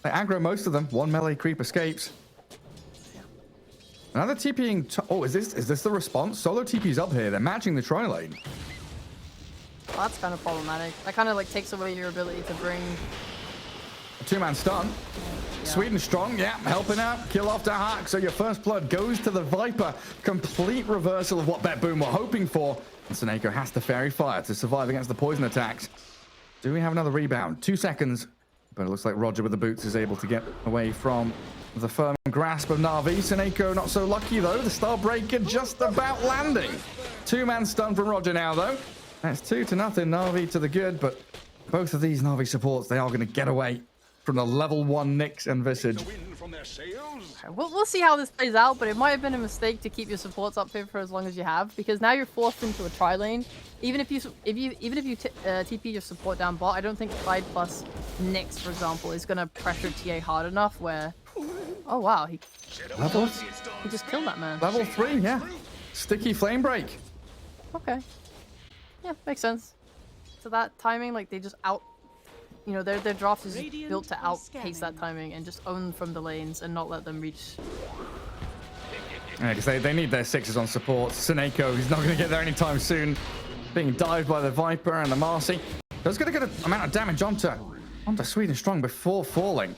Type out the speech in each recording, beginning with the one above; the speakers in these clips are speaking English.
They aggro most of them. One melee creep escapes. Another TPing. Oh, is this the response? Solo TP's up here. They're matching the tri lane. Well, that's kind of problematic. That kind of like takes away your ability to bring a two-man stun. Yeah. Sweden strong, yeah, helping out. Kill off Dahak. So your first blood goes to the Viper. Complete reversal of what BetBoom were hoping for. And Seneko has to fairy fire to survive against the poison attacks. Do we have another rebound? 2 seconds. But it looks like Roger with the boots is able to get away from the firm grasp of Na'Vi. Seneko not so lucky though. The Starbreaker just about landing. Two-man stun from Roger now though. That's 2-0. Na'Vi to the good, but both of these Na'Vi supports, they are going to get away from the level 1 Nyx envisage. We'll see how this plays out, but it might have been a mistake to keep your supports up here for as long as you have, because now you're forced into a tri lane. Even if you TP your support down bot, I don't think Clyde plus Nyx, for example, is going to pressure TA hard enough where... Oh wow, he just killed that man. Level 3, yeah. Sticky flame break. Okay. Yeah, makes sense. So that timing, like they just you know, their draft is built to outpace that timing and just own from the lanes and not let them reach. Yeah, because they need their 6s on support. Seneko, he's not going to get there anytime soon. Being dived by the Viper and the Marcy. That's going to get an amount of damage onto Sweden Strong before falling.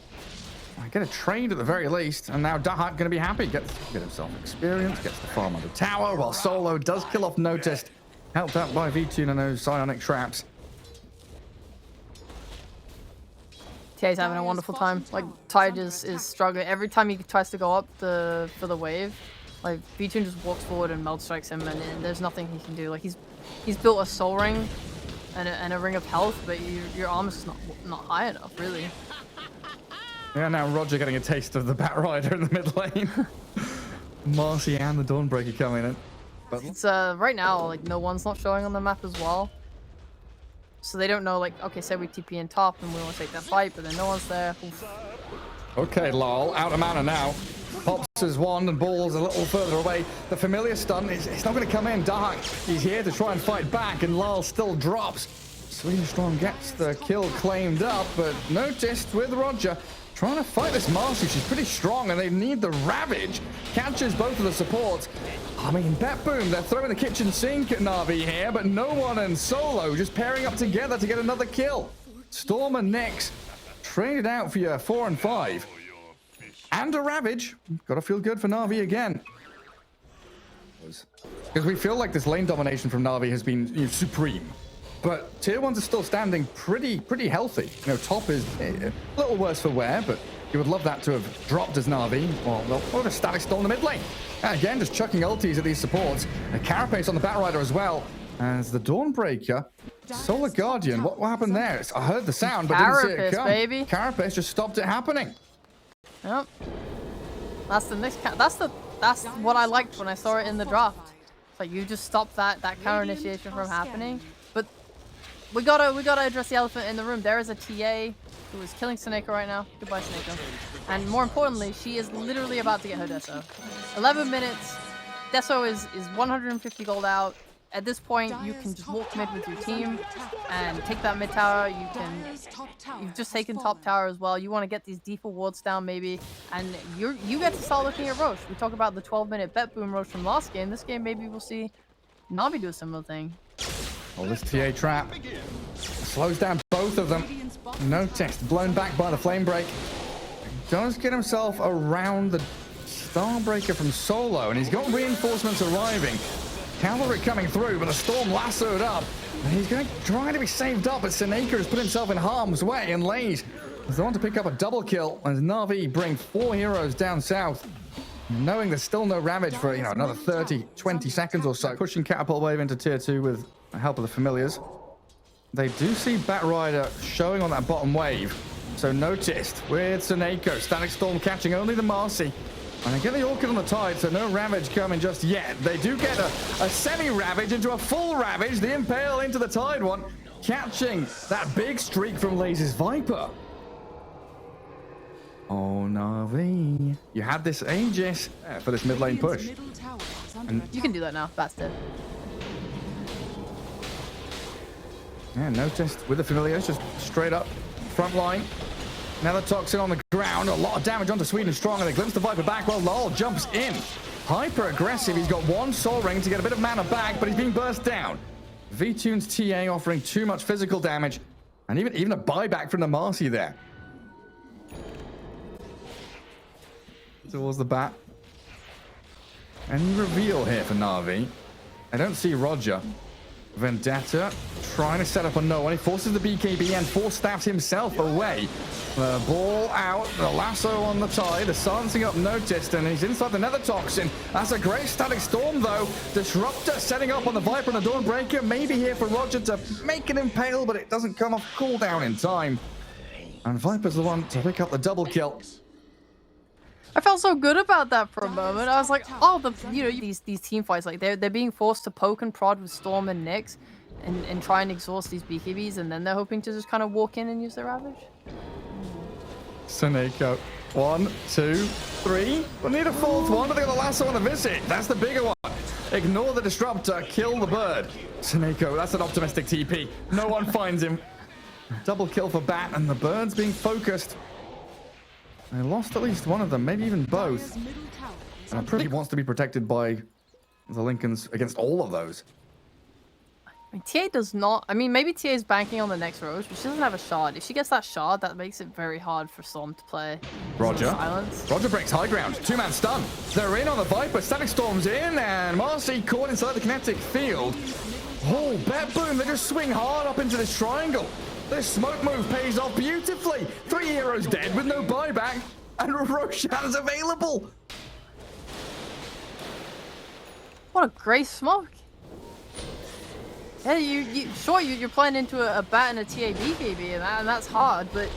Get a trade at the very least, and now Dahak going to be happy. Gets himself experience, gets the farm on the tower, while Solo does kill off Noticed. Helped out by V-Tune and those psionic traps. TA's having a wonderful time. Like, Tide is struggling. Every time he tries to go up for the wave, like, V-Tune just walks forward and meld strikes him, and there's nothing he can do. Like, he's built a soul ring and a ring of health, but your armor is not high enough, really. Yeah, now Roger getting a taste of the Bat Rider in the mid lane. Marcy and the Dawnbreaker coming in. But it's right now, like, no one's not showing on the map as well. So they don't know, like, okay, say we TP in top and we want to take that fight, but then no one's there. Oof. Okay, Lal, out of mana now. Pops his wand and balls a little further away. The familiar stun, it's not going to come in. Dahak, he's here to try and fight back, and Lal still drops. Sweden Strong gets the kill claimed up, but Noticed with Roger. Trying to fight this Marcy. She's pretty strong, and they need the Ravage. Catches both of the supports. I mean, BetBoom, they're throwing the kitchen sink at Na'Vi here, but no one and Solo just pairing up together to get another kill. Storm and Nyx traded out for your 4 and 5. And a Ravage. Gotta feel good for Na'Vi again. Because we feel like this lane domination from Na'Vi has been supreme. But tier 1s are still standing pretty healthy. You know, top is a little worse for wear, but you would love that to have dropped as Na'Vi. Or the static stall in the mid lane. Again, just chucking ultis at these supports. A Carapace on the Batrider as well. As the Dawnbreaker, Solar Guardian, what happened there? I heard the sound, but didn't see it come. Baby. Carapace just stopped it happening. Yep. That's the next. That's what I liked when I saw it in the draft. It's like you just stopped that counter initiation from happening. But we gotta address the elephant in the room. There is a TA who is killing Seneko right now. Goodbye, Seneko. And more importantly, she is literally about to get her Deso. 11 minutes. Deso is 150 gold out. At this point, you can just walk mid with your team and take that mid tower. You've just taken top tower as well. You want to get these default wards down maybe, and you get to start looking at Roche. We talk about the 12-minute BetBoom Roche from last game. This game maybe we'll see Na'Vi do a similar thing. Well, this TA trap slows down both of them. Noticed, blown back by the flame break. He does get himself around the Starbreaker from Solo, and he's got reinforcements arriving. Cavalry coming through, but the Storm lassoed up. And he's going to try to be saved up, but Seneko has put himself in harm's way, and Lays is the one to pick up a double kill as Na'Vi bring 4 heroes down south. Knowing there's still no Ravage for, another 20 seconds or so. Pushing Catapult Wave into tier 2 with the help of the familiars. They do see Batrider showing on that bottom wave. So Noticed with Seneko. Static Storm catching only the Marcy. And they get the Orchid on the Tide, so no Ravage coming just yet. They do get a semi-Ravage into a full Ravage. The Impale into the Tide one. Catching that big streak from Laze's Viper. Oh, Na'Vi. You had this Aegis for this mid lane push. And you can do that now. That's dead. Yeah, Noticed with the familiars, just straight up front line. Another toxin on the ground. A lot of damage onto Sweden Strong, and they glimpse the Viper back. Well, Lol jumps in. Hyper aggressive. He's got one soul ring to get a bit of mana back, but he's being burst down. V-Tune's TA offering too much physical damage, and even a buyback from the Marcy there. Towards the bat. Any reveal here for Na'Vi? I don't see Roger. Vendetta trying to set up on no one. He forces the BKB and force staffs himself away. The ball out, the lasso on the tie, the silencing up noticed, and he's inside the nether toxin. That's a great static storm though. Disruptor setting up on the Viper and the Dawnbreaker. Maybe here for Roger to make an impale, but it doesn't come off cooldown in time. And Viper's the one to pick up the double kill. I felt so good about that for a moment. I was like, oh, these team fights, like they're being forced to poke and prod with Storm and Nyx and try and exhaust these BKBs, and then they're hoping to just kind of walk in and use their Ravage. Seneko. 1, 2, 3. We'll need a fourth one, but they got the lasso on the visit. That's the bigger one. Ignore the disruptor, kill the bird. Seneko, that's an optimistic TP. No one finds him. Double kill for Bat, and the bird's being focused. They lost at least one of them, maybe even both. And I'm pretty wants to be protected by the Lincolns against all of those. I mean, TA does not. I mean, maybe TA is banking on the next Rose, but she doesn't have a shard. If she gets that shard, that makes it very hard for Storm to play. Roger. Silence. Roger breaks high ground. Two-man stun. They're in on the Viper. Static Storm's in, and Marcy caught inside the kinetic field. Oh, BetBoom. They just swing hard up into this triangle. This smoke move pays off beautifully. 3 heroes dead with no buyback, and Roshan's available. What a great smoke. Yeah, you're playing into a bat and a TA BKB, and that's hard, but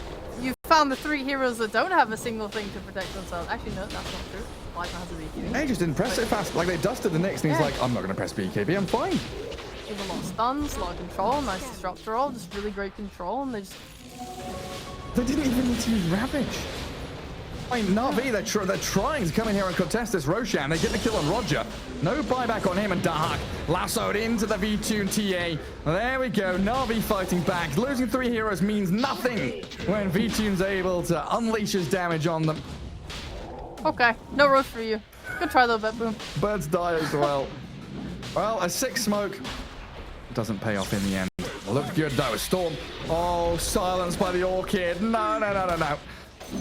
you found the 3 heroes that don't have a single thing to protect themselves. Actually, no, that's not true. Viper has a BKB. They just didn't press it fast. Like, they dusted the Nyx, and he's like, I'm not going to press BKB, I'm fine. Give a lot of stuns, a lot of control, nice disruptor roll, just really great control, and They didn't even need to use Ravage. I mean, Na'Vi, they're trying to come in here and contest this Roshan. They get the kill on Roger. No buyback on him, and Dahak lassoed into the V-Tune TA. There we go, Na'Vi fighting back. Losing 3 heroes means nothing when V-Tune's able to unleash his damage on them. Okay, no Rose for you. Good try though, BetBoom. Birds die as well. Well, a 6 smoke doesn't pay off in the end. Looked good though. Storm. Oh, silenced by the Orchid. No.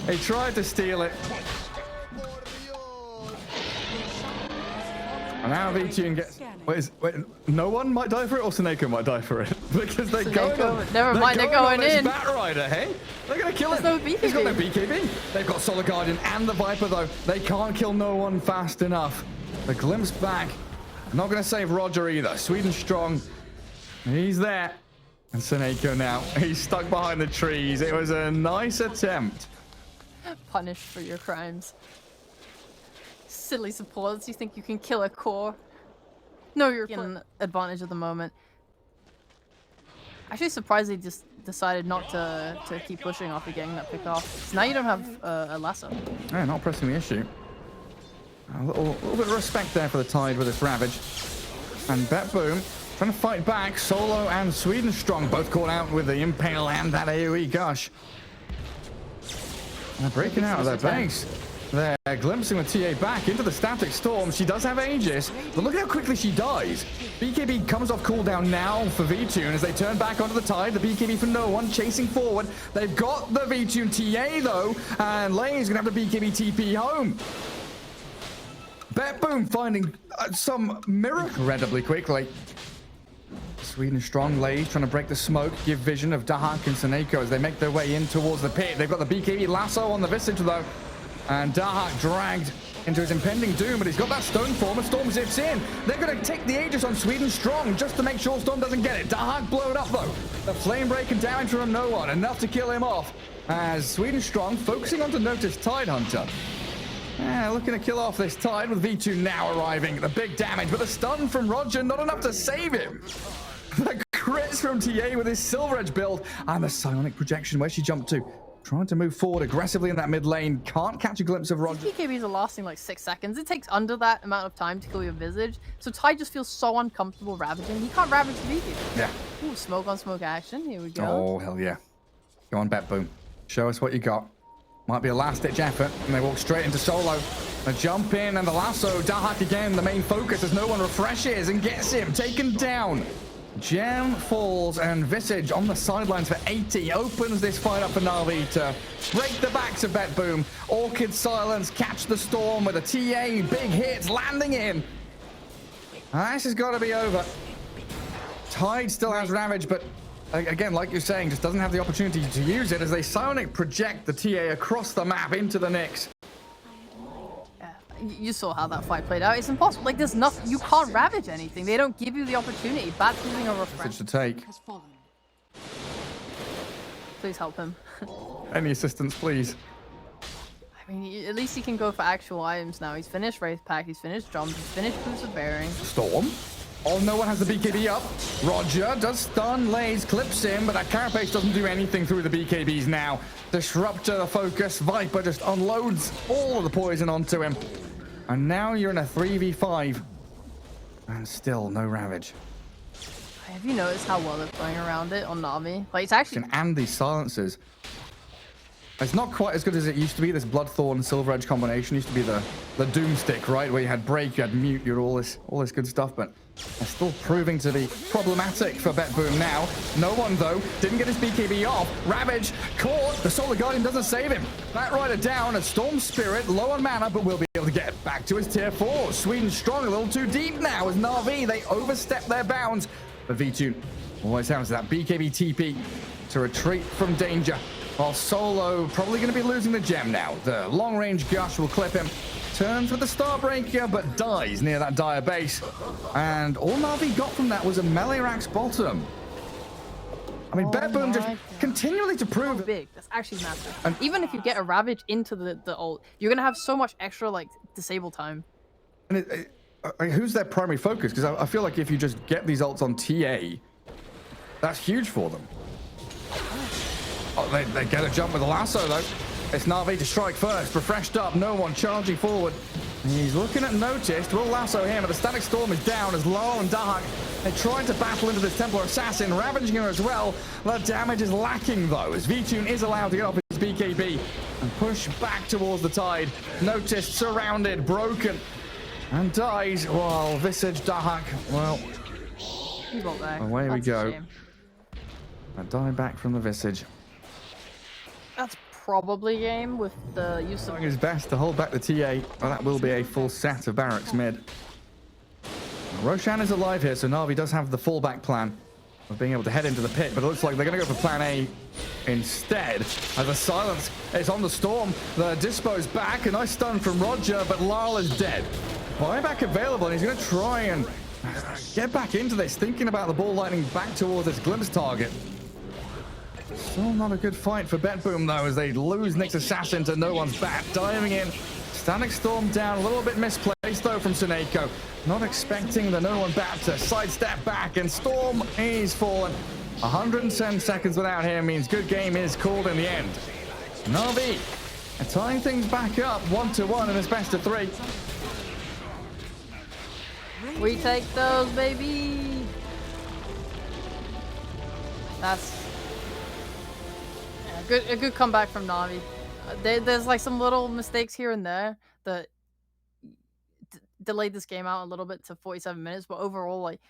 He tried to steal it. And now V-Tune gets... Wait, no one might die for it, or Seneko might die for it? Because they're going on... Never mind, they're going in. Bat Rider, hey? They're going to kill him. No BKB. He's got no BKB. They've got Solar Guardian and the Viper, though. They can't kill no one fast enough. The glimpse back. Not going to save Roger either. Sweden strong. He's there. And Seneko now. He's stuck behind the trees. It was a nice attempt. Punished for your crimes. Silly supports. You think you can kill a core? No, you're getting advantage of the moment. Actually surprised they just decided not to keep pushing after getting that pick off. So now you don't have a lasso. Yeah, not pressing the issue. A little bit of respect there for the Tide with this Ravage. And BetBoom trying to fight back. Solo and Sweden strong both caught out with the Impale and that AoE gush. They're breaking out of their base. They're glimpsing the TA back into the static storm. She does have Aegis, but look at how quickly she dies. BKB comes off cooldown now for V-Tune as they turn back onto the Tide. The BKB for no one, chasing forward. They've got the V-Tune TA though, and Lane's gonna have the BKB TP home. BetBoom finding some miracle incredibly quickly. Sweden strong. Lays trying to break the smoke, give vision of Dahak and Seneko as they make their way in towards the pit. They've got the BKB lasso on the Visage though, and Dahak dragged into his impending doom, but he's got that stone form and Storm zips in. They're going to take the Aegis on Sweden strong just to make sure Storm doesn't get it. Dahak blowed up though. The flame break and damage from no one, enough to kill him off as Sweden strong focusing on to Natus Tidehunter. Yeah, looking to kill off this Tide with V2 now arriving. The big damage, but the stun from Roger not enough to save him. The crits from TA with his Silver Edge build and the psionic projection. Where she jumped to? Trying to move forward aggressively in that mid lane. Can't catch a glimpse of Roger. BKBs are lasting like 6 seconds. It takes under that amount of time to kill your Visage. So Tide just feels so uncomfortable ravaging. He can't ravage the BKB. Yeah. Ooh, smoke on smoke action. Here we go. Oh, hell yeah. Go on, BetBoom. Show us what you got. Might be a last-ditch effort, and they walk straight into solo. A jump in and the lasso. Dahak again, the main focus as no one refreshes and gets him taken down. Gem falls, and Visage on the sidelines for 80 opens this fight up for Na'Vi to break the backs of BetBoom. Orchid Silence catch the storm with a TA, big hits landing in. This has got to be over. Tide still has Ravage, but again, like you're saying, just doesn't have the opportunity to use it as they Psionic project the TA across the map into the Nyx. You saw how that fight played out. It's impossible. Like, there's nothing. You can't ravage anything. They don't give you the opportunity. Bad feeling or refresh. To take. Please help him. Any assistance, please. I mean, at least he can go for actual items now. He's finished Wraith Pack. He's finished Jump. He's finished Boots of Bearing. Storm. Oh, no one has the BKB up. Roger does stun, lays, clips him, but that Carapace doesn't do anything through the BKBs now. Disruptor, the focus. Viper just unloads all of the poison onto him. And now you're in a 3v5. And still no Ravage. Have you noticed how well they're playing around it on Na'Vi? Like, it's actually... And these silences. It's not quite as good as it used to be. This Bloodthorn Silver Edge combination used to be the Doomstick, right? Where you had break, you had mute, you had all this good stuff, but they're still proving to be problematic for BetBoom now. No one, though, didn't get his BKB off. Ravage caught. The Solar Guardian doesn't save him. Bat Rider down. A Storm Spirit, low on mana, but will be able to get back to his tier 4. Sweden strong, a little too deep now as Na'Vi, they overstep their bounds. But V-Tune always has that BKB TP to retreat from danger. While Solo probably going to be losing the gem now. The long-range Gush will clip him. Turns with the Starbreaker, but dies near that dire base. And all Na'Vi got from that was a melee Rax bottom. I mean, BetBoom just continually to prove... big. That's actually massive. And even if you get a Ravage into the ult, you're going to have so much extra, like, disable time. And who's their primary focus? Because I feel like if you just get these ults on TA, that's huge for them. Oh, they get a jump with a lasso, though. It's Na'Vi to strike first. Refreshed up, no one charging forward. He's looking at Noticed. Will lasso him, but the Static Storm is down as Laurel and Dahak. They're trying to battle into this Templar Assassin, ravaging her as well. The damage is lacking, though, as V-Tune is allowed to get off his BKB and push back towards the Tide. Noticed, surrounded, broken, and dies, while Visage Dahak, well, away we go. A die back from the Visage. That's probably game with the use of... Doing his best to hold back the TA. Well, that will be a full set of barracks mid. Roshan is alive here, so Na'Vi does have the fallback plan of being able to head into the pit, but it looks like they're going to go for plan A instead. As the silence is on the Storm, the Dispo's back. A nice stun from Roger, but Laurel is dead. Buyback available, and he's going to try and get back into this, thinking about the ball lightning back towards this glimpse target. Still not a good fight for BetBoom, though, as they lose Nyx Assassin to no one's bat. Diving in. Static Storm down. A little bit misplaced, though, from Suneko. Not expecting the no one bat to sidestep back. And Storm is fallen. 110 seconds without him means good game is called in the end. Na'Vi are tying things back up 1-1 in this best of 3. We take those, baby. That's... a good comeback from Na'Vi. There's like some little mistakes here and there that delayed this game out a little bit to 47 minutes, but overall, like,